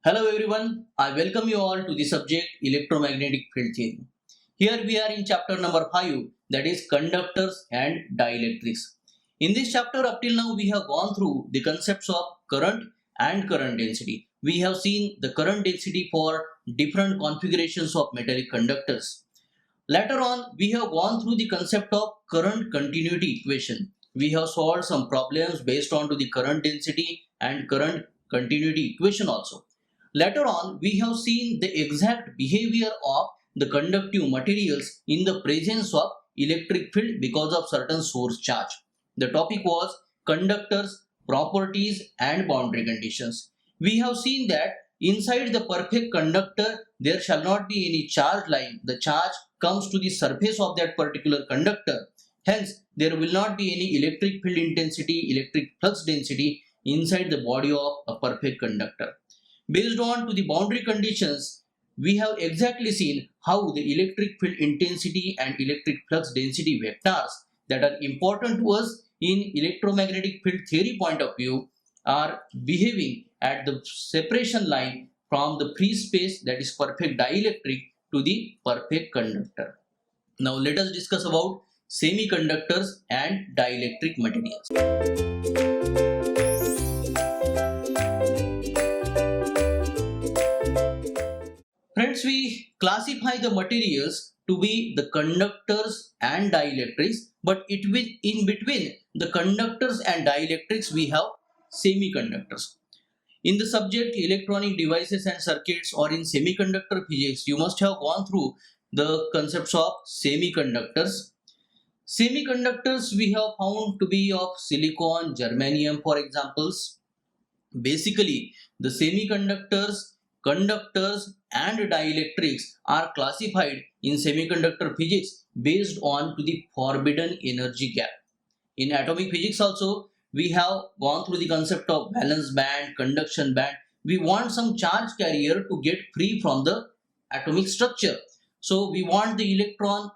Hello everyone, I welcome you all to the subject electromagnetic field theory. Here we are in chapter number 5, that is conductors and dielectrics. In this chapter up till now we have gone through the concepts of current and current density. We have seen the current density for different configurations of metallic conductors. Later on we have gone through the concept of current continuity equation. We have solved some problems based on to the current density and current continuity equation also. Later on, we have seen the exact behavior of the conductive materials in the presence of electric field because of certain source charge. The topic was conductors, properties and boundary conditions. We have seen that inside the perfect conductor, there shall not be any charge line. The charge comes to the surface of that particular conductor. Hence, there will not be any electric field intensity, electric flux density inside the body of a perfect conductor. Based on to the boundary conditions, we have exactly seen how the electric field intensity and electric flux density vectors that are important to us in electromagnetic field theory point of view are behaving at the separation line from the free space, that is perfect dielectric, to the perfect conductor. Now let us discuss about semiconductors and dielectric materials. Friends, we classify the materials to be the conductors and dielectrics, but in between the conductors and dielectrics we have semiconductors. In the subject electronic devices and circuits or in semiconductor physics, you must have gone through the concepts of semiconductors. Semiconductors we have found to be of silicon, germanium for examples. Basically, the semiconductors, conductors and dielectrics are classified in semiconductor physics based on to the forbidden energy gap. In atomic physics also, we have gone through the concept of valence band, conduction band. We want some charge carrier to get free from the atomic structure. So we want the electron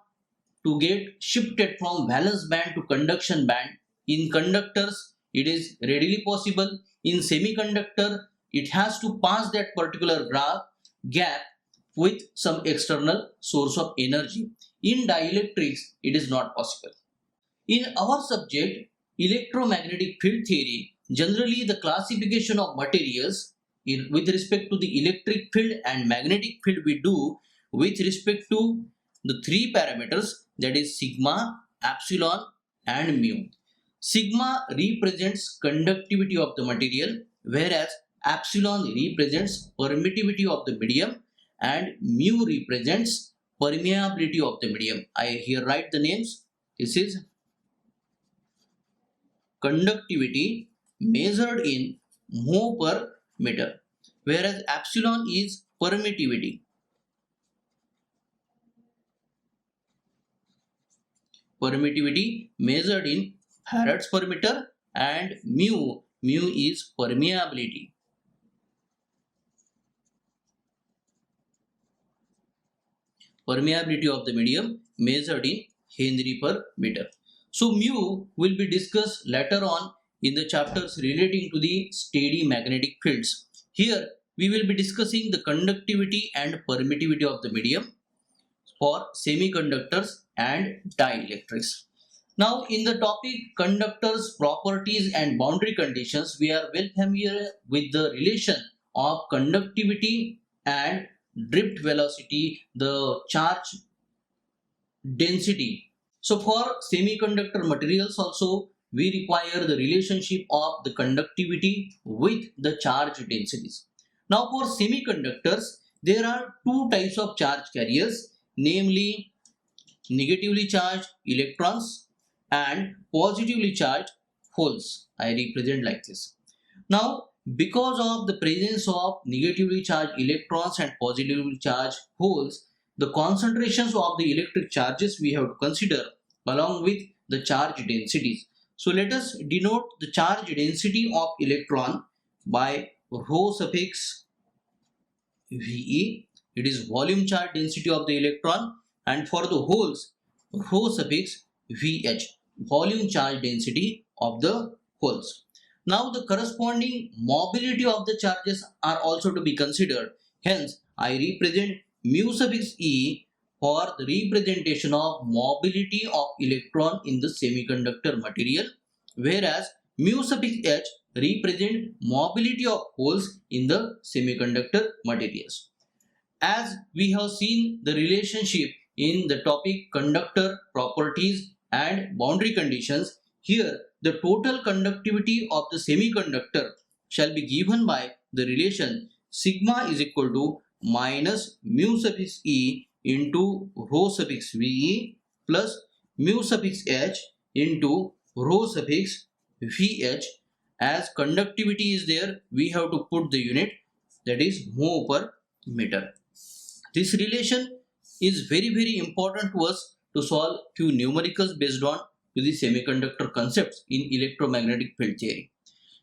to get shifted from valence band to conduction band. In conductors, it is readily possible. In semiconductor, it has to pass that particular gap with some external source of energy. In dielectrics, it is not possible. In our subject, electromagnetic field theory, generally the classification of materials with respect to the electric field and magnetic field we do with respect to the three parameters, that is sigma, epsilon and mu. Sigma represents conductivity of the material, whereas epsilon represents permittivity of the medium and mu represents permeability of the medium. I here write the names. This is conductivity measured in mho per meter, whereas epsilon is permittivity. Permittivity measured in farads per meter, and mu is permeability. Permeability of the medium measured in Henry per meter. So mu will be discussed later on in the chapters relating to the steady magnetic fields. Here we will be discussing the conductivity and permittivity of the medium for semiconductors and dielectrics. Now in the topic conductors, properties and boundary conditions, we are well familiar with the relation of conductivity and drift velocity, the charge density. So for semiconductor materials also, we require the relationship of the conductivity with the charge densities. Now for semiconductors, there are two types of charge carriers, namely negatively charged electrons and positively charged holes. I represent like this. Now because of the presence of negatively charged electrons and positively charged holes, the concentrations of the electric charges we have to consider along with the charge densities. So let us denote the charge density of electron by rho suffix VE. It is volume charge density of the electron, and for the holes rho suffix VH, volume charge density of the holes. Now the corresponding mobility of the charges are also to be considered. Hence, I represent mu suffix e for the representation of mobility of electron in the semiconductor material, whereas mu suffix h represent mobility of holes in the semiconductor materials. As we have seen the relationship in the topic conductor properties and boundary conditions, here the total conductivity of the semiconductor shall be given by the relation sigma is equal to minus mu suffix e into rho suffix ve plus mu suffix h into rho suffix vh. As conductivity is there, we have to put the unit, that is mho per meter. This relation is very important to us to solve few numericals based on to the semiconductor concepts in electromagnetic field theory.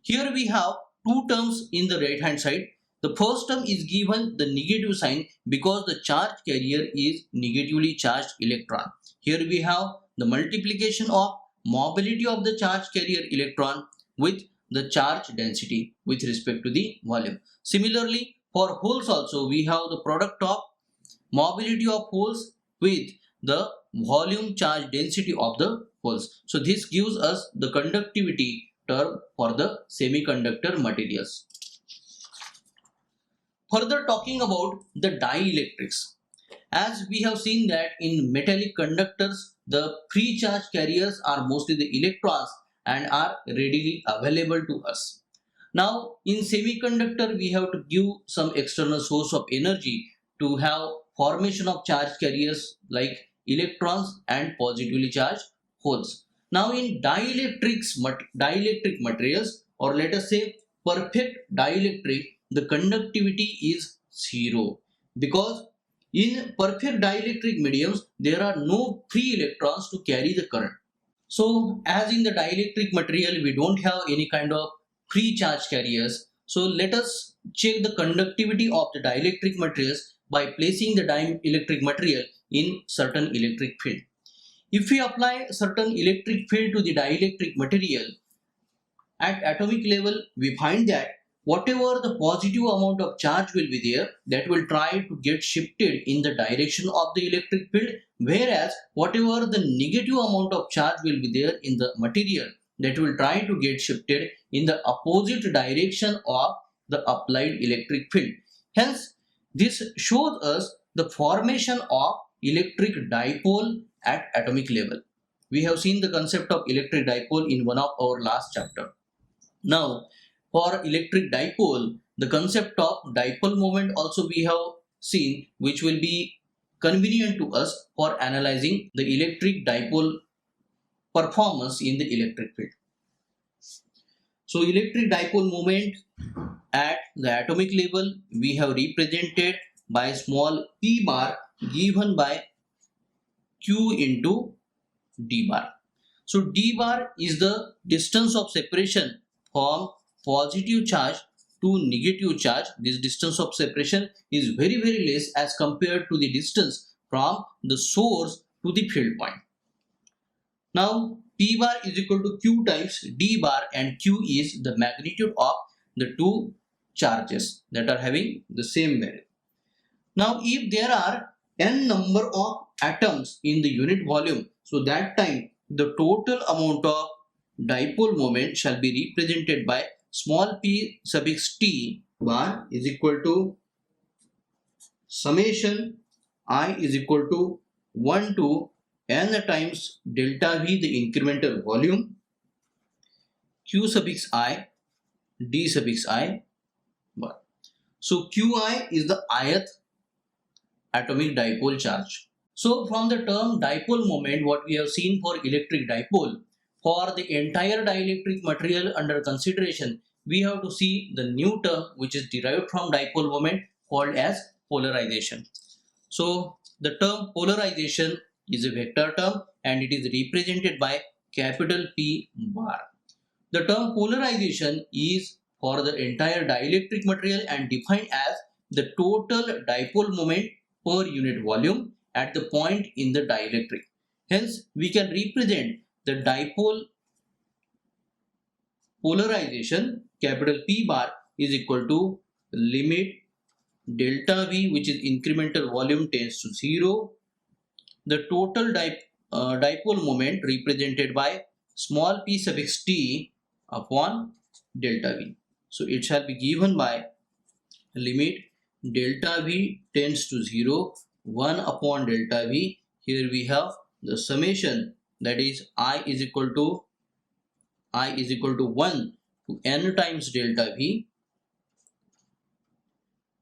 Here we have two terms in the right hand side. The first term is given the negative sign because the charge carrier is negatively charged electron. Here we have the multiplication of mobility of the charge carrier electron with the charge density with respect to the volume. Similarly, for holes also we have the product of mobility of holes with the volume charge density of the holes. So this gives us the conductivity term for the semiconductor materials. Further talking about the dielectrics. As we have seen that in metallic conductors, the free charge carriers are mostly the electrons and are readily available to us. Now in semiconductor we have to give some external source of energy to have formation of charge carriers like electrons and positively charged holes. Now in dielectric materials, or let us say perfect dielectric, the conductivity is zero because in perfect dielectric mediums there are no free electrons to carry the current. So as in the dielectric material we don't have any kind of free charge carriers. So let us check the conductivity of the dielectric materials by placing the dielectric material in certain electric field. If we apply certain electric field to the dielectric material at atomic level, we find that whatever the positive amount of charge will be there, that will try to get shifted in the direction of the electric field, whereas whatever the negative amount of charge will be there in the material, that will try to get shifted in the opposite direction of the applied electric field. Hence, this shows us the formation of electric dipole at atomic level. We have seen the concept of electric dipole in one of our last chapter. Now, for electric dipole, the concept of dipole moment also we have seen, which will be convenient to us for analyzing the electric dipole performance in the electric field. So electric dipole moment at the atomic level we have represented by small p bar given by q into d bar. So d bar is the distance of separation from positive charge to negative charge. This distance of separation is very less as compared to the distance from the source to the field point. Now p bar is equal to q times d bar, and q is the magnitude of the two charges that are having the same value. Now if there are n number of atoms in the unit volume, so that time the total amount of dipole moment shall be represented by small p suffix t bar is equal to summation I is equal to 1 to n times delta V, the incremental volume, q suffix I, d suffix I bar. So qi is the ith atomic dipole charge. So from the term dipole moment, what we have seen for electric dipole, for the entire dielectric material under consideration, we have to see the new term which is derived from dipole moment called as polarization. So the term polarization is a vector term and it is represented by capital P bar. The term polarization is for the entire dielectric material and defined as the total dipole moment per unit volume at the point in the dielectric. Hence, we can represent the dipole polarization capital P bar is equal to limit delta V, which is incremental volume, tends to 0. The total dipole moment represented by small p suffix t upon delta V. So it shall be given by limit delta V tends to 0, 1 upon delta V. Here we have the summation, that is I is equal to 1 to n times delta V,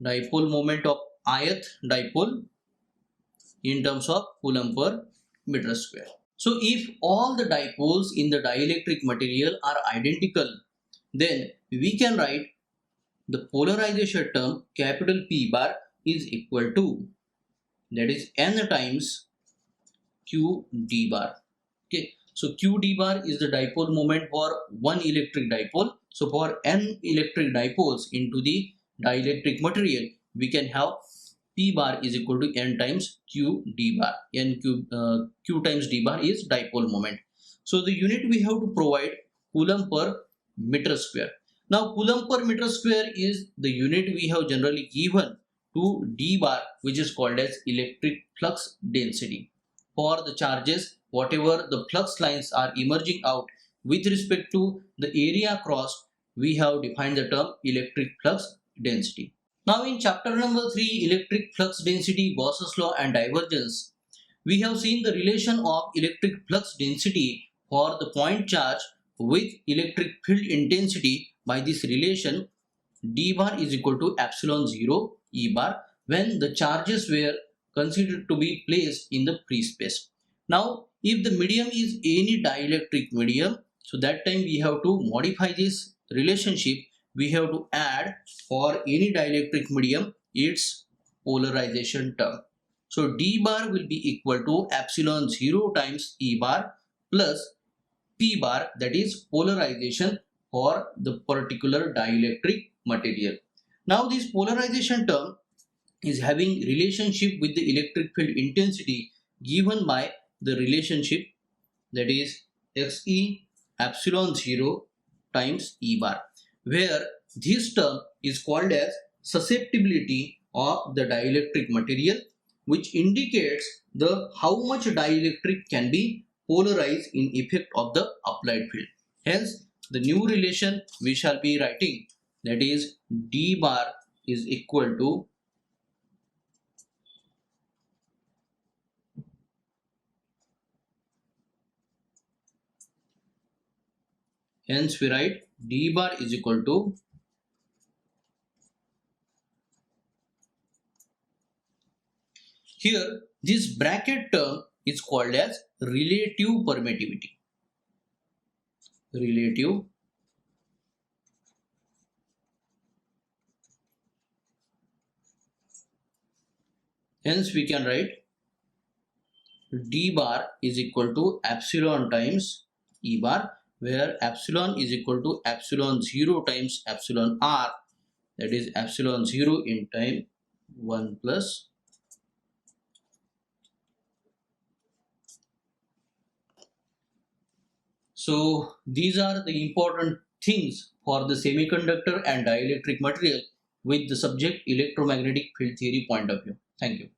dipole moment of ith dipole in terms of Coulomb per meter square. So if all the dipoles in the dielectric material are identical, then we can write the polarization term capital P bar is equal to, that is n times q d bar. Okay, so q d bar is the dipole moment for one electric dipole. So for n electric dipoles into the dielectric material, we can have P bar is equal to n times q d bar. Q times d bar is dipole moment. So the unit we have to provide Coulomb per meter square. Now Coulomb per meter square is the unit we have generally given to d bar, which is called as electric flux density. For the charges, whatever the flux lines are emerging out with respect to the area crossed, we have defined the term electric flux density. Now in chapter number 3, electric flux density, Gauss's law and divergence, we have seen the relation of electric flux density for the point charge with electric field intensity by this relation d bar is equal to epsilon 0 E bar when the charges were considered to be placed in the free space. Now if the medium is any dielectric medium, so that time we have to modify this relationship. We have to add for any dielectric medium its polarization term. So d bar will be equal to epsilon 0 times E bar plus P bar, that is polarization for the particular dielectric material. Now this polarization term is having relationship with the electric field intensity given by the relationship, that is Xe epsilon 0 times E bar, where this term is called as susceptibility of the dielectric material, which indicates the how much dielectric can be polarized in effect of the applied field. Hence the new relation we shall be writing, that is d bar is equal to hence we write d bar is equal to here this bracket term is called as relative permittivity. Relative hence we can write d bar is equal to epsilon times E bar, where epsilon is equal to epsilon 0 times epsilon r, that is epsilon 0 in time 1 plus So these are the important things for the semiconductor and dielectric material with the subject electromagnetic field theory point of view. Thank you.